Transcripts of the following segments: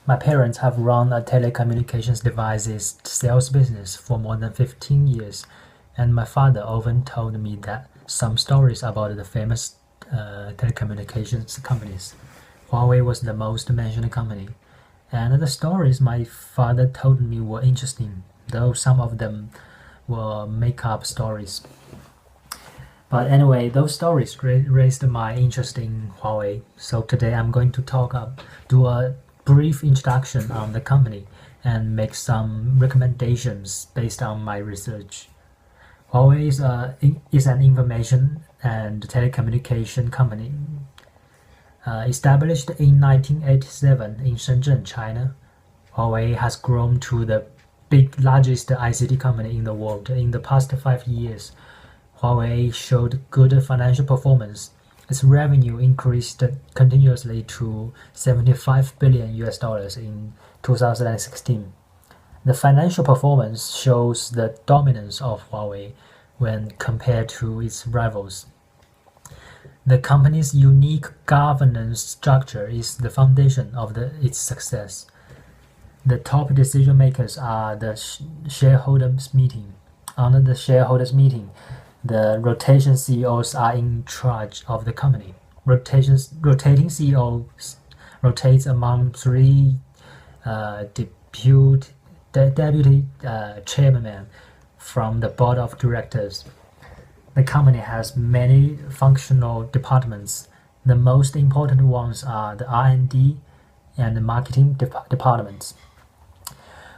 My parents have run a telecommunications devices sales business for more than 15 years, and my father often told me that some stories about the famous telecommunications companies. Huawei was the most mentioned company, and the stories my father told me were interesting, though some of them were make-up stories. But anyway, those stories raised my interest in Huawei. So today I'm going to do a brief introduction on the company and make some recommendations based on my research. Huawei is an information and telecommunication company established in 1987 in Shenzhen, China. Huawei has grown to the largest ICT company in the world in the past 5 years. Huawei showed good financial performance. Its revenue increased continuously to 75 billion US dollars in 2016. The financial performance shows the dominance of Huawei when compared to its rivals. The company's unique governance structure is the foundation of its success. The top decision makers are the shareholders meeting. Under the shareholders meeting, the rotation CEOs are in charge of the company. Rotating CEOs rotates among three deputy chairmen from the board of directors. The company has many functional departments. The most important ones are the R&D and the marketing departments.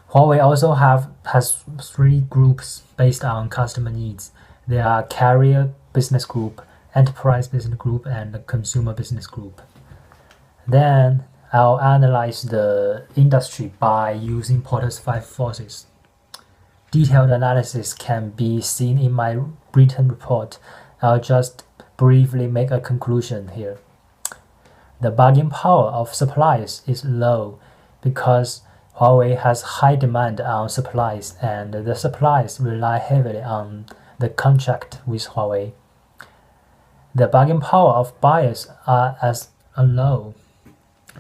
Huawei also has three groups based on customer needs. They are Carrier Business Group, Enterprise Business Group, and Consumer Business Group. Then I'll analyze the industry by using Porter's 5 forces. Detailed analysis can be seen in my written report. I'll just briefly make a conclusion here. The bargaining power of suppliers is low because Huawei has high demand on supplies, and the suppliers rely heavily on the contract with Huawei. The bargaining power of buyers are as low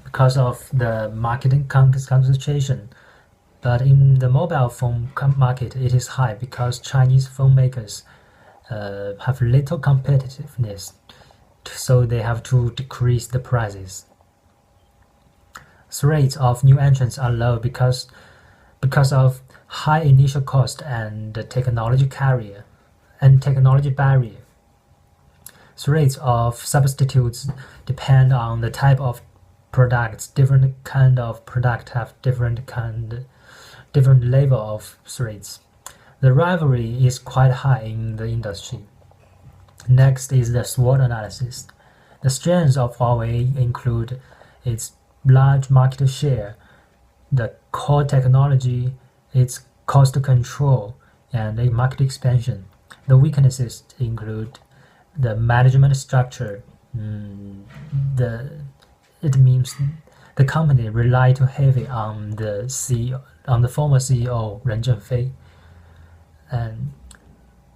because of the marketing concentration. But in the mobile phone market, it is high because Chinese phone makers have little competitiveness, so they have to decrease the prices. The rates of new entrants are low because of high initial cost and technology barrier. The rates of substitutes depend on the type of products. Different kind of product have different level of rates. The rivalry is quite high in the industry. Next is the SWOT analysis. The strengths of Huawei include its large market share, the core technology, its cost control, and the market expansion. The weaknesses include the management structure. It means the company relied too heavy on the former CEO Ren Zhengfei, and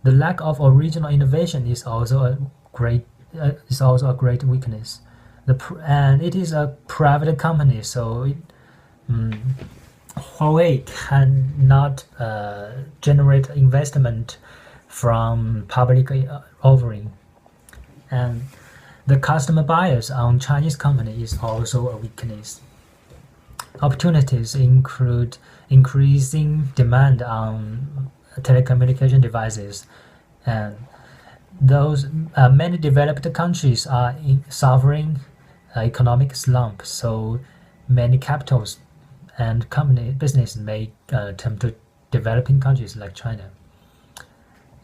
the lack of original innovation is also a great weakness. And it is a private company, so Huawei cannot generate investment from public offering, and the customer bias on Chinese company is also a weakness. Opportunities include increasing demand on telecommunication devices, and those many developed countries are suffering economic slump, so many capitals and business may turn to developing countries like China.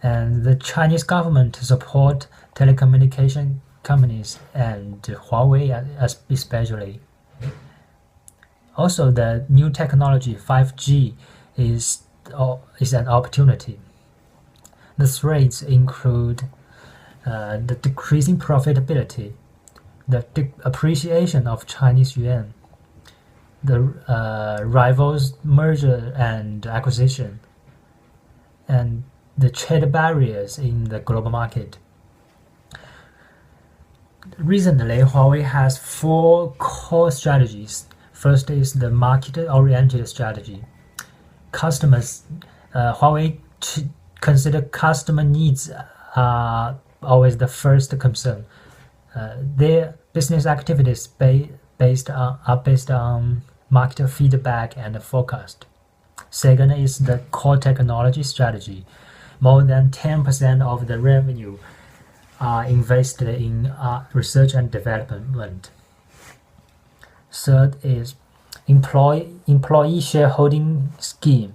And the Chinese government support telecommunication companies and Huawei especially. Also, the new technology 5G is an opportunity. The threats include the decreasing profitability, the appreciation of Chinese yuan, the rivals merger and acquisition, and the trade barriers in the global market. Recently, Huawei has 4 core strategies. First is the market-oriented strategy. Huawei consider customer needs are always the first concern. Their business activities are based on market feedback and forecast. Second is the core technology strategy. More than 10% of the revenue are invested in research and development. Third is employee shareholding scheme.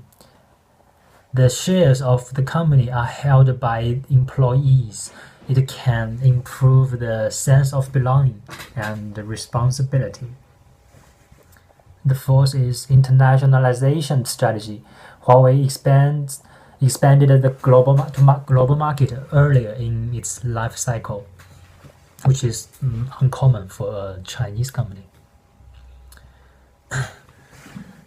The shares of the company are held by employees. It can improve the sense of belonging and responsibility. The fourth is internationalization strategy. Huawei expanded the global market earlier in its life cycle, which is uncommon for a Chinese company.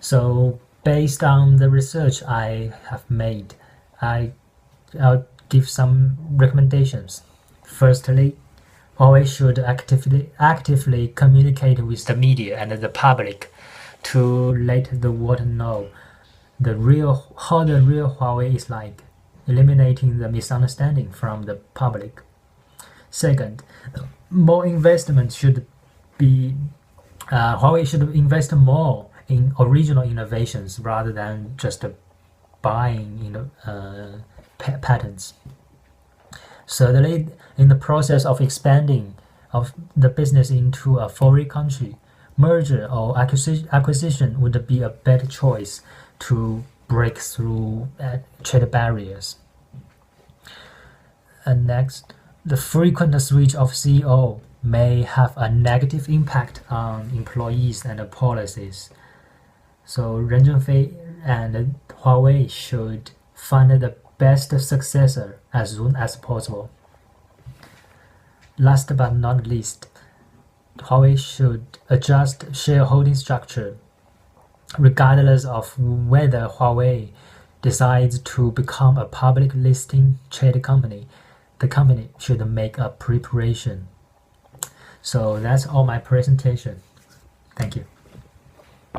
So based on the research I have made, I'll give some recommendations. Firstly, Huawei should actively communicate with the media and the public to let the world know how the real Huawei is like, eliminating the misunderstanding from the public. Second, more investment should be Huawei should invest more in original innovations rather than just buying patents. Thirdly, in the process of expanding of the business into a foreign country, merger or acquisition would be a better choice to break through trade barriers. And next, the frequent switch of CEO may have a negative impact on employees and policies. So Ren Zhengfei and Huawei should find the best successor as soon as possible. Last but not least, Huawei should adjust shareholding structure. Regardless of whether Huawei decides to become a public listing trade company, the company should make a preparation. So that's all my presentation. Thank you.